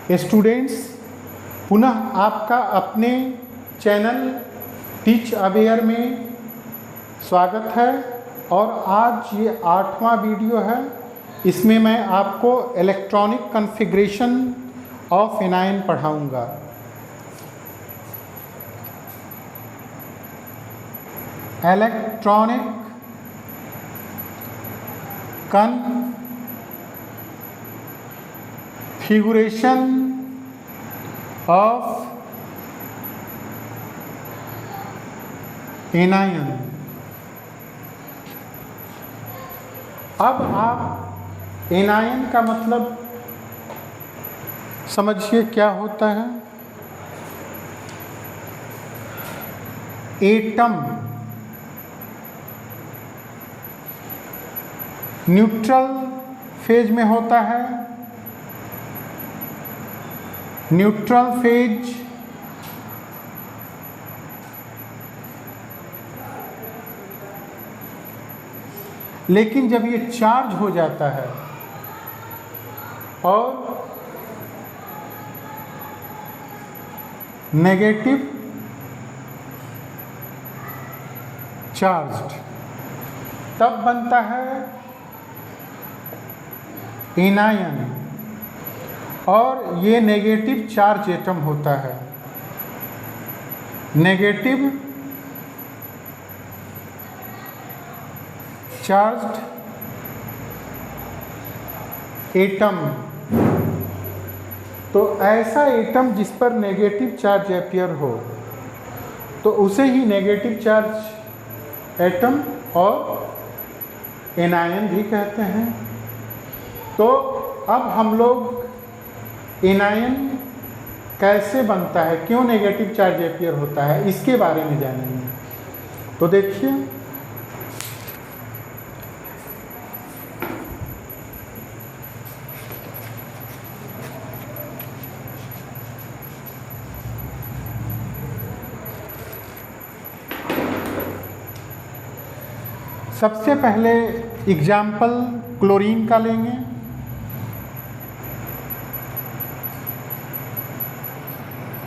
Students, पुनः आपका अपने चैनल टीच अवेयर में स्वागत है और आज ये 8वां वीडियो है। इसमें मैं आपको इलेक्ट्रॉनिक कॉन्फ़िगरेशन ऑफ एनायन पढ़ाऊँगा। Electronic configuration of anion. अब आप एनायन का मतलब समझिए क्या होता है। एटम न्यूट्रल फेज में होता है। न्यूट्रल फेज लेकिन जब ये चार्ज हो जाता है और नेगेटिव चार्ज्ड, तब बनता है एनायन और ये नेगेटिव चार्ज एटम होता है। नेगेटिव चार्ज्ड एटम, तो ऐसा एटम जिस पर नेगेटिव चार्ज अपीयर हो तो उसे ही नेगेटिव चार्ज एटम और एनायन भी कहते हैं। तो अब हम लोग एनायन कैसे बनता है, क्यों नेगेटिव चार्ज अपीयर होता है, इसके बारे में जानेंगे। तो देखिए, सबसे पहले एग्जाम्पल क्लोरीन का लेंगे।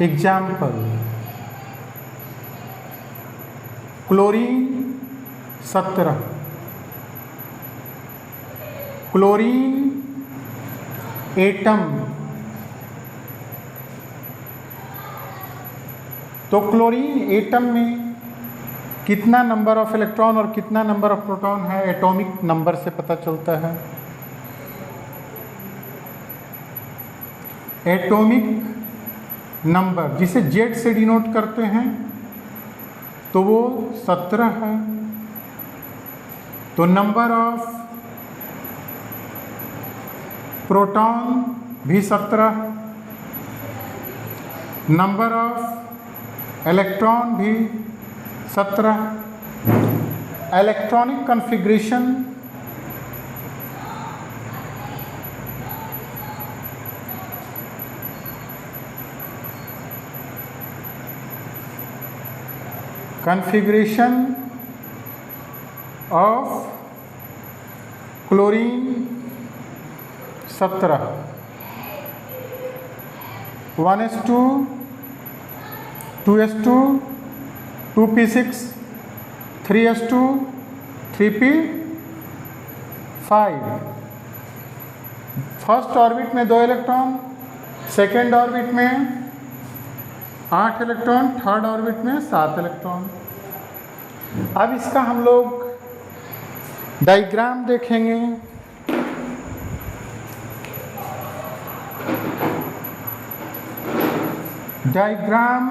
Example chlorine 17, chlorine atom. तो क्लोरीन एटम में कितना नंबर ऑफ इलेक्ट्रॉन और कितना नंबर ऑफ प्रोटॉन है, एटॉमिक नंबर से पता चलता है। एटॉमिक नंबर जिसे जेड से डिनोट करते हैं तो वो 17 है। तो नंबर ऑफ प्रोटॉन भी 17, नंबर ऑफ इलेक्ट्रॉन भी 17। Electronic configuration of chlorine 17, 1s2, 2s2, 2p6, 3s2, 3p5। First orbit में 2 इलेक्ट्रॉन, सेकेंड ऑर्बिट में 8 इलेक्ट्रॉन, थर्ड ऑर्बिट में 7 इलेक्ट्रॉन। अब इसका हम लोग डायग्राम देखेंगे। Diagram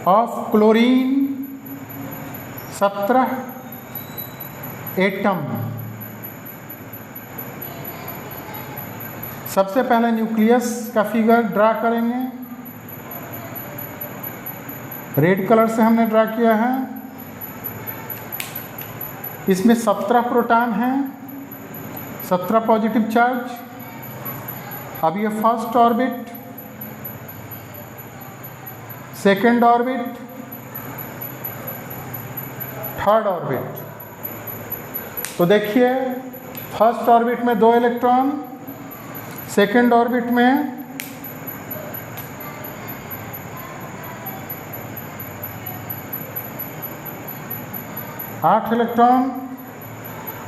of chlorine 17 atom. सबसे पहले न्यूक्लियस का फिगर ड्रा करेंगे। रेड कलर से हमने ड्रा किया है। इसमें 17 प्रोटॉन हैं, 17 पॉजिटिव चार्ज। अब ये first orbit, second orbit, third orbit. तो देखिए फर्स्ट ऑर्बिट में 2 इलेक्ट्रॉन, सेकेंड ऑर्बिट में आठ इलेक्ट्रॉन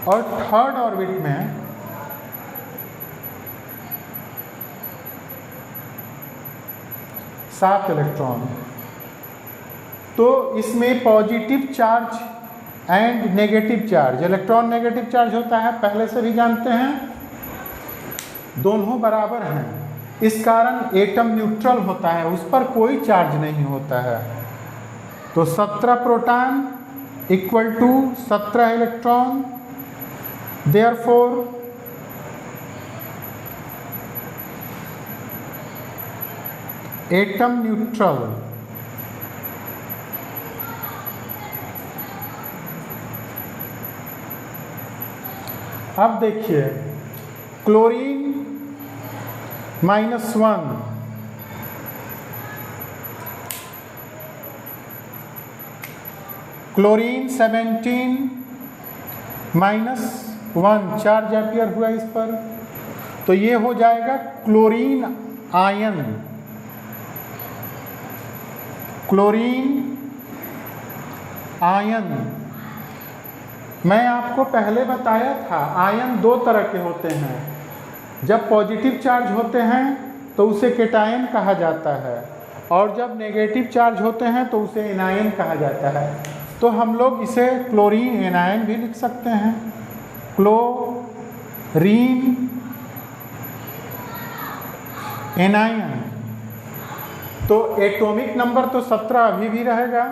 और थर्ड ऑर्बिट में 7 इलेक्ट्रॉन। तो इसमें positive charge and negative charge, electron negative charge होता है, पहले से भी जानते हैं, दोनों बराबर हैं। इस कारण एटम न्यूट्रल होता है, उस पर कोई चार्ज नहीं होता है। तो 17 proton equal to 17 electron, therefore atom neutral. अब देखिए क्लोरीन -1, क्लोरीन 17 -1 चार्ज एपियर हुआ इस पर, तो ये हो जाएगा क्लोरीन आयन। क्लोरीन आयन, मैं आपको पहले बताया था आयन दो तरह के होते हैं। जब पॉजिटिव चार्ज होते हैं तो उसे केटायन कहा जाता है, और जब नेगेटिव चार्ज होते हैं तो उसे एनायन कहा जाता है। तो हम लोग इसे क्लोरीन एनायन भी लिख सकते हैं, क्लोरीन एनायन। तो एटॉमिक नंबर तो 17 अभी भी रहेगा,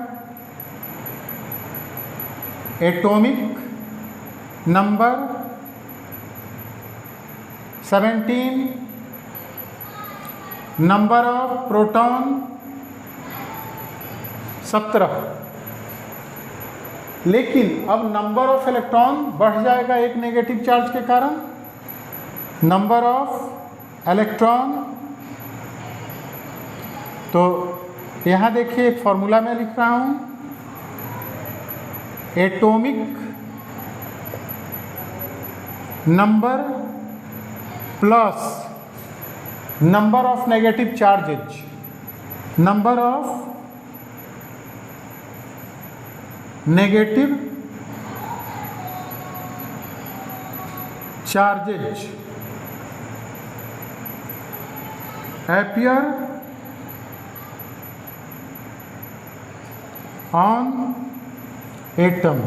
atomic number 17, number of proton 17। लेकिन अब नंबर ऑफ इलेक्ट्रॉन बढ़ जाएगा एक नेगेटिव चार्ज के कारण। नंबर ऑफ इलेक्ट्रॉन, तो यहाँ देखिए एक फॉर्मूला मैं लिख रहा हूँ, atomic number plus number of negative charges, number of negative charges appear on atom,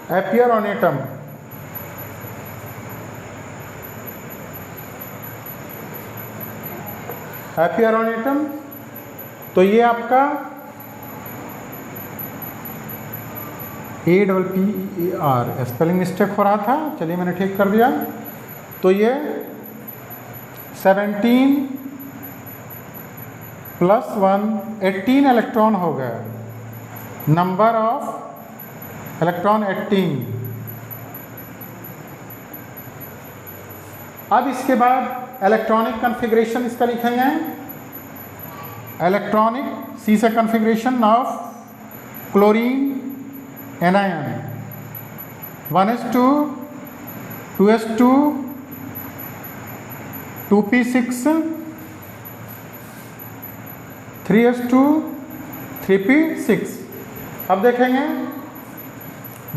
appear on atom। appear on atom, तो ये आपका APPER, स्पेलिंग मिस्टेक हो रहा था, चलिए मैंने ठीक कर दिया। तो ये 17 + 1 18 इलेक्ट्रॉन हो गया, नंबर ऑफ इलेक्ट्रॉन 18। अब इसके बाद इलेक्ट्रॉनिक कॉन्फ़िगरेशन इसका लिखेंगे, इलेक्ट्रॉनिक सी से configuration of chlorine anion 1s2 2s2 2p6 3s2 3p6। अब देखेंगे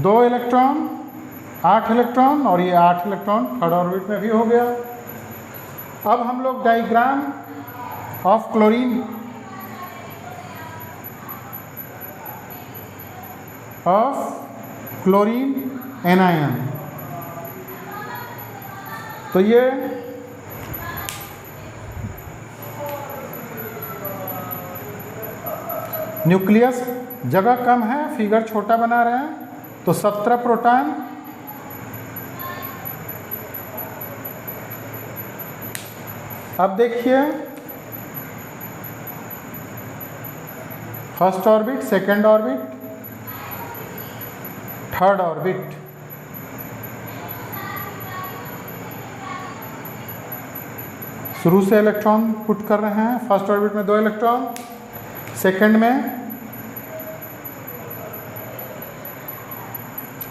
2 इलेक्ट्रॉन 8 इलेक्ट्रॉन, और ये 8 इलेक्ट्रॉन थर्ड ऑर्बिट में भी हो गया। अब हम लोग डायग्राम ऑफ क्लोरीन एनायन, तो ये न्यूक्लियस जगह कम है, फिगर छोटा बना रहे हैं, तो 17 प्रोटॉन, अब देखिए first orbit, second orbit, third orbit. शुरू से इलेक्ट्रॉन पुट कर रहे हैं। फर्स्ट ऑर्बिट में 2 इलेक्ट्रॉन, सेकेंड में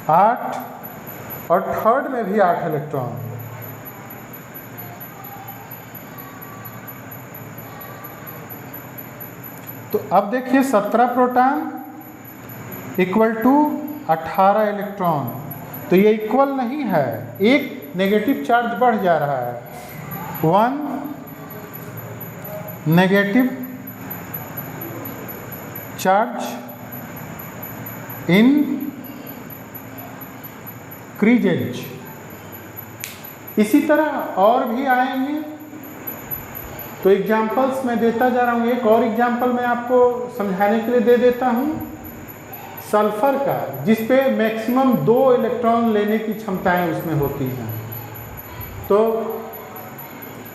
8 और थर्ड में भी 8 इलेक्ट्रॉन। तो अब देखिए 17 प्रोटॉन इक्वल टू 18 इलेक्ट्रॉन, तो ये इक्वल नहीं है, एक नेगेटिव चार्ज बढ़ जा रहा है। 1 नेगेटिव चार्ज इंक्रीजेज। इसी तरह और भी आएंगे, तो एग्जाम्पल्स मैं देता जा रहा हूँ। एक और एग्जाम्पल मैं आपको समझाने के लिए दे देता हूँ, सल्फर का, जिस पे मैक्सिमम 2 इलेक्ट्रॉन लेने की क्षमताएं उसमें होती हैं। तो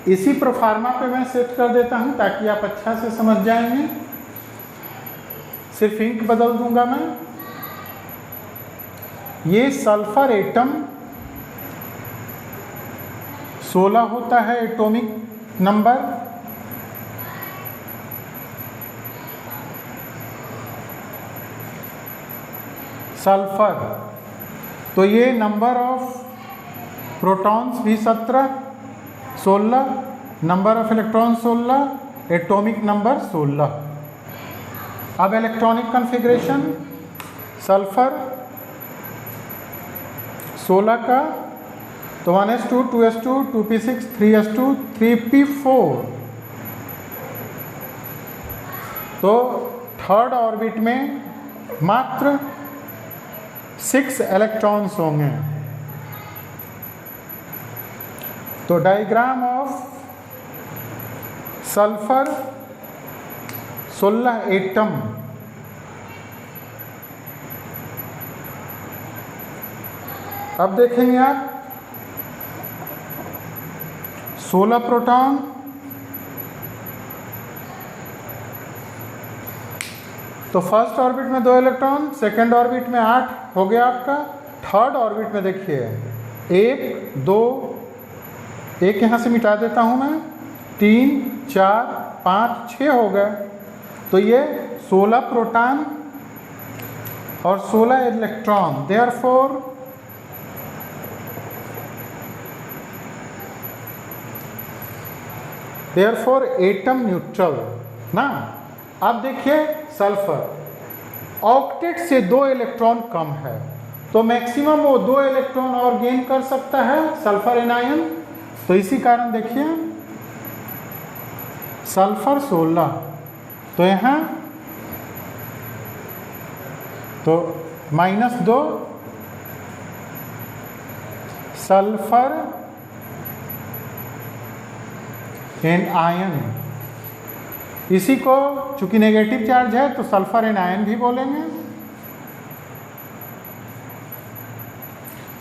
इसी प्रोफार्मा पे मैं सेट कर देता हूँ ताकि आप अच्छा से समझ जाएंगे। सिर्फ इंक बदल दूंगा मैं। ये सल्फर एटम 16 होता है एटॉमिक नंबर। सल्फर, तो ये नंबर ऑफ प्रोटॉन्स भी 16, number of electron 16, atomic number 16। अब इलेक्ट्रॉनिक कॉन्फ़िगरेशन सल्फर 16 का, तो 1s2, 2s2, 2p6, 3s2, 3p4। तो थर्ड ऑर्बिट में मात्र 6 इलेक्ट्रॉन्स होंगे। तो डायग्राम ऑफ सल्फर 16 एटम, अब देखेंगे आप 16 प्रोटॉन, तो फर्स्ट ऑर्बिट में 2 इलेक्ट्रॉन, सेकेंड ऑर्बिट में 8 हो गया आपका। थर्ड ऑर्बिट में देखिए 1 2, एक यहाँ से मिटा देता हूँ मैं, 3 4 5 6 हो गए। तो ये 16 प्रोटॉन और 16 इलेक्ट्रॉन, देयरफॉर एटम न्यूट्रल ना। अब देखिए सल्फर ऑक्टेट से 2 इलेक्ट्रॉन कम है, तो मैक्सिमम वो 2 इलेक्ट्रॉन और गेन कर सकता है सल्फर एनायन। तो इसी कारण देखिए सल्फर 16, तो यहाँ तो -2 सल्फर एनायन। इसी को चूंकि नेगेटिव चार्ज है तो सल्फर एनायन भी बोलेंगे।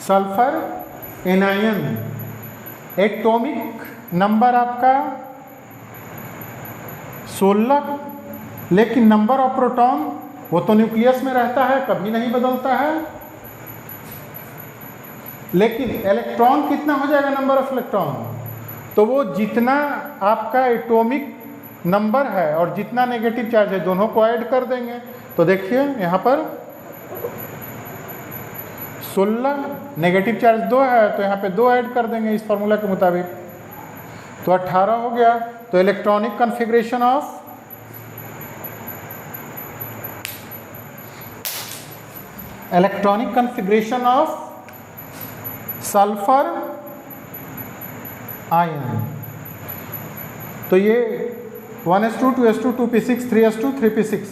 सल्फर एनायन एटॉमिक नंबर आपका 16, लेकिन नंबर ऑफ प्रोटॉन वो तो न्यूक्लियस में रहता है, कभी नहीं बदलता है। लेकिन इलेक्ट्रॉन कितना हो जाएगा, नंबर ऑफ इलेक्ट्रॉन, तो वो जितना आपका एटॉमिक नंबर है और जितना नेगेटिव चार्ज है दोनों को ऐड कर देंगे। तो देखिए यहाँ पर 16, नेगेटिव चार्ज 2 है तो यहाँ पे 2 ऐड कर देंगे इस फॉर्मूला के मुताबिक, तो 18 हो गया। तो electronic configuration of sulphur ion, तो ये 1s2, 2s2, 2p6, 3s2, 3p6,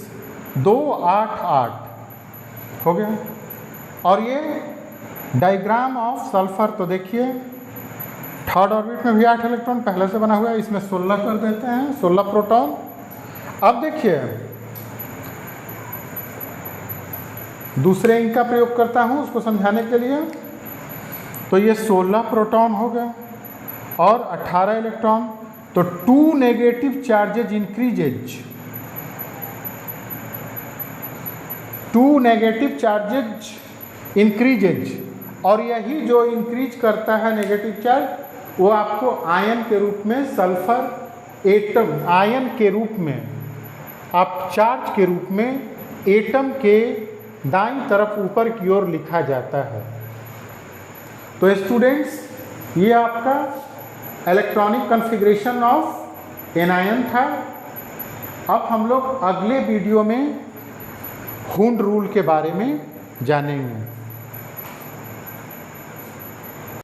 2 8 8 हो गया। और ये डायग्राम ऑफ सल्फर, तो देखिए थर्ड ऑर्बिट में भी 8 इलेक्ट्रॉन पहले से बना हुआ है, इसमें 16 कर देते हैं, 16 प्रोटॉन। अब देखिए दूसरे इंक का प्रयोग करता हूँ उसको समझाने के लिए। तो ये 16 प्रोटॉन हो गया और 18 इलेक्ट्रॉन, तो 2 negative charges increases, 2 negative charges increases, और यही जो इंक्रीज करता है नेगेटिव चार्ज वो आपको आयन के रूप में, सल्फर एटम आयन के रूप में, आप चार्ज के रूप में एटम के दाईं तरफ ऊपर की ओर लिखा जाता है। तो स्टूडेंट्स, ये आपका इलेक्ट्रॉनिक कॉन्फ़िगरेशन ऑफ एनायन था। अब हम लोग अगले वीडियो में हूंड रूल के बारे में जानेंगे।